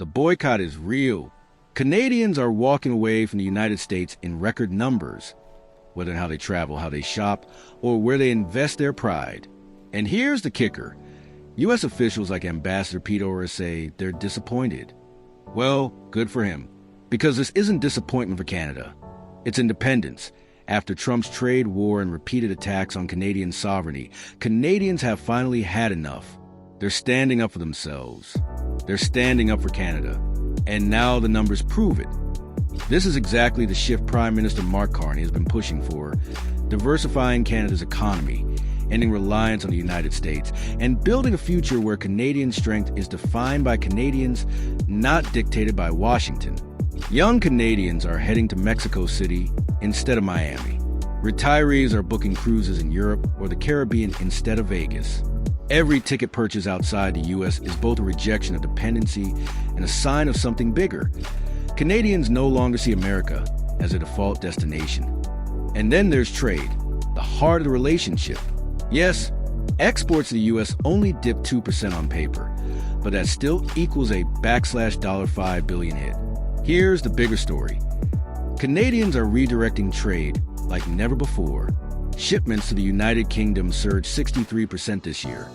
The boycott is real. Canadians are walking away from the United States in record numbers, whether in how they travel, how they shop, or where they invest their pride. And here's the kicker. U.S. officials like Ambassador Pete Orris say they're disappointed. Well, good for him, because this isn't disappointment for Canada. It's independence. After Trump's trade war and repeated attacks on Canadian sovereignty, Canadians have finally had enough. They're standing up for themselves. They're standing up for Canada. And now the numbers prove it. This is exactly the shift Prime Minister Mark Carney has been pushing for, diversifying Canada's economy, ending reliance on the United States, and building a future where Canadian strength is defined by Canadians, not dictated by Washington. Young Canadians are heading to Mexico City instead of Miami. Retirees are booking cruises in Europe or the Caribbean instead of Vegas. Every ticket purchase outside the U.S. is both a rejection of dependency and a sign of something bigger. Canadians no longer see America as a default destination. And then there's trade, the heart of the relationship. Yes, exports to the U.S. only dipped 2% on paper, but that still equals a $5 billion hit. Here's the bigger story. Canadians are redirecting trade like never before. Shipments to the United Kingdom surged 63% this year,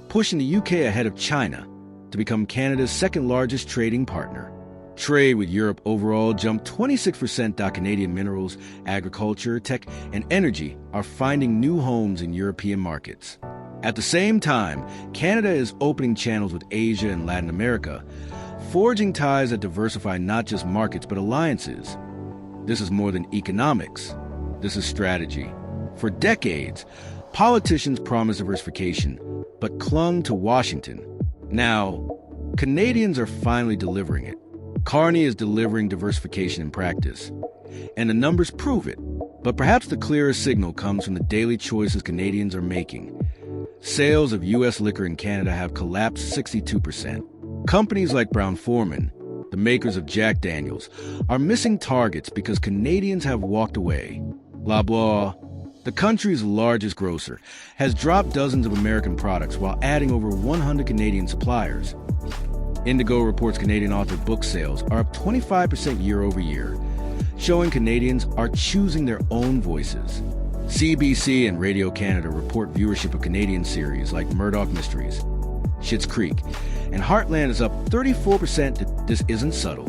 pushing the UK ahead of China to become Canada's second-largest trading partner. Trade with Europe overall jumped 26%. Canadian minerals, agriculture, tech, and energy are finding new homes in European markets. At the same time, Canada is opening channels with Asia and Latin America, forging ties that diversify not just markets but alliances. This is more than economics. This is strategy. For decades, politicians promised diversification, but clung to Washington. Now, Canadians are finally delivering it. Carney is delivering diversification in practice, and the numbers prove it. But perhaps the clearest signal comes from the daily choices Canadians are making. Sales of U.S. liquor in Canada have collapsed 62%. Companies like Brown-Forman, the makers of Jack Daniels, are missing targets because Canadians have walked away. Loblaw, the country's largest grocer, has dropped dozens of American products while adding over 100 Canadian suppliers. Indigo reports Canadian author book sales are up 25% year over year, showing Canadians are choosing their own voices. CBC and Radio Canada report viewership of Canadian series like Murdoch Mysteries, Schitt's Creek, and Heartland is up 34%. This isn't subtle.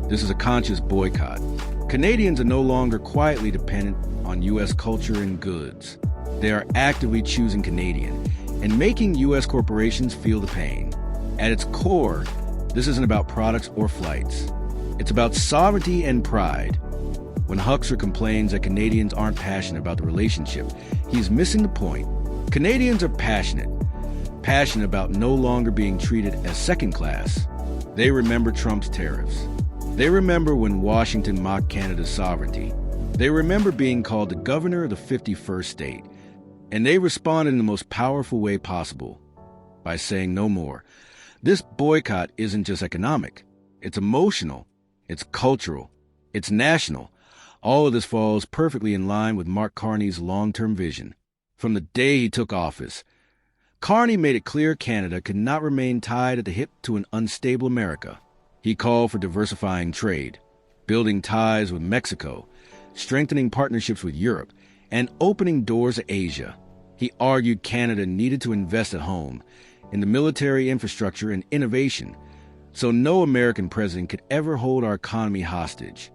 This is a conscious boycott. Canadians are no longer quietly dependent on U.S. culture and goods. They are actively choosing Canadian and making U.S. corporations feel the pain. At its core, this isn't about products or flights. It's about sovereignty and pride. When Huxer complains that Canadians aren't passionate about the relationship, he's missing the point. Canadians are passionate about no longer being treated as second class. They remember Trump's tariffs. They remember when Washington mocked Canada's sovereignty. They remember being called the governor of the 51st state. And they responded in the most powerful way possible, by saying no more. This boycott isn't just economic. It's emotional. It's cultural. It's national. All of this falls perfectly in line with Mark Carney's long-term vision. From the day he took office, Carney made it clear Canada could not remain tied at the hip to an unstable America. He called for diversifying trade, building ties with Mexico, strengthening partnerships with Europe, and opening doors to Asia. He argued Canada needed to invest at home, in the military infrastructure and innovation, so no American president could ever hold our economy hostage.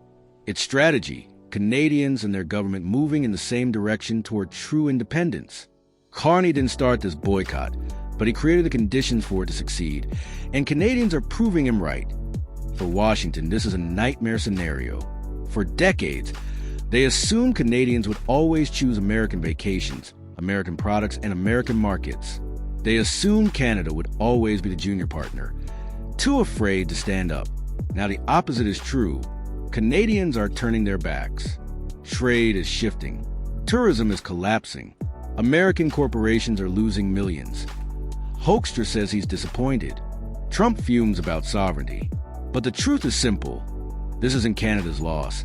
Its strategy, Canadians and their government moving in the same direction toward true independence. Carney didn't start this boycott, but he created the conditions for it to succeed, and Canadians are proving him right. For Washington, this is a nightmare scenario. For decades, they assumed Canadians would always choose American vacations, American products, and American markets. They assumed Canada would always be the junior partner, too afraid to stand up. Now the opposite is true. Canadians are turning their backs. Trade is shifting. Tourism is collapsing. American corporations are losing millions. Hoekstra says he's disappointed. Trump fumes about sovereignty. But the truth is simple. This isn't Canada's loss.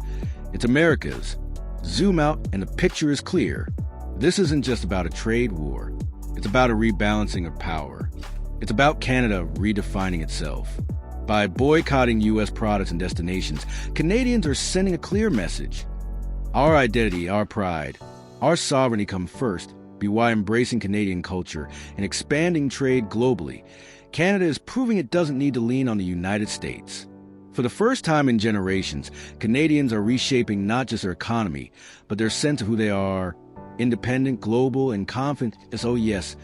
It's America's. Zoom out and the picture is clear. This isn't just about a trade war. It's about a rebalancing of power. It's about Canada redefining itself. By boycotting U.S. products and destinations, Canadians are sending a clear message. Our identity, our pride, our sovereignty come first. By embracing Canadian culture and expanding trade globally, Canada is proving it doesn't need to lean on the United States. For the first time in generations, Canadians are reshaping not just their economy, but their sense of who they are. Independent, global, and confident. Oh yes,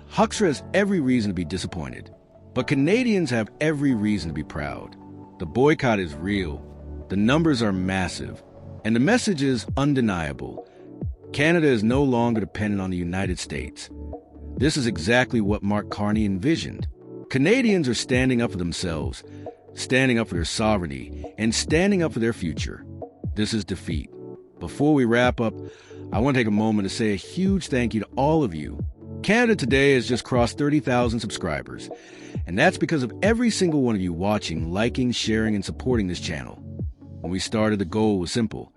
Huckster has every reason to be disappointed. But Canadians have every reason to be proud. The boycott is real, the numbers are massive, and the message is undeniable. Canada is no longer dependent on the United States. This is exactly what Mark Carney envisioned. Canadians are standing up for themselves, standing up for their sovereignty, and standing up for their future. This is defeat. Before we wrap up, I want to take a moment to say a huge thank you to all of you. Canada Today has just crossed 30,000 subscribers, and that's because of every single one of you watching, liking, sharing, and supporting this channel. When we started, the goal was simple: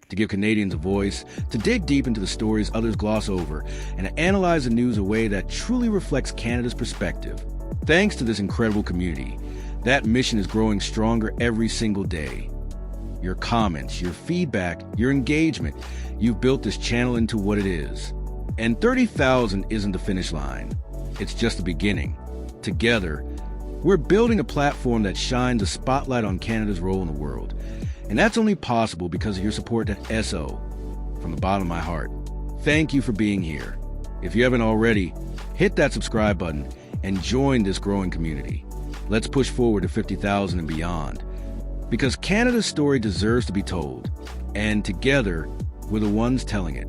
to give Canadians a voice, to dig deep into the stories others gloss over, and to analyze the news in a way that truly reflects Canada's perspective. Thanks to this incredible community, that mission is growing stronger every single day. Your comments, your feedback, your engagement, you've built this channel into what it is. And 30,000 isn't the finish line. It's just the beginning. Together, we're building a platform that shines a spotlight on Canada's role in the world. And that's only possible because of your support at SO. From the bottom of my heart, thank you for being here. If you haven't already, hit that subscribe button and join this growing community. Let's push forward to 50,000 and beyond. Because Canada's story deserves to be told. And together, we're the ones telling it.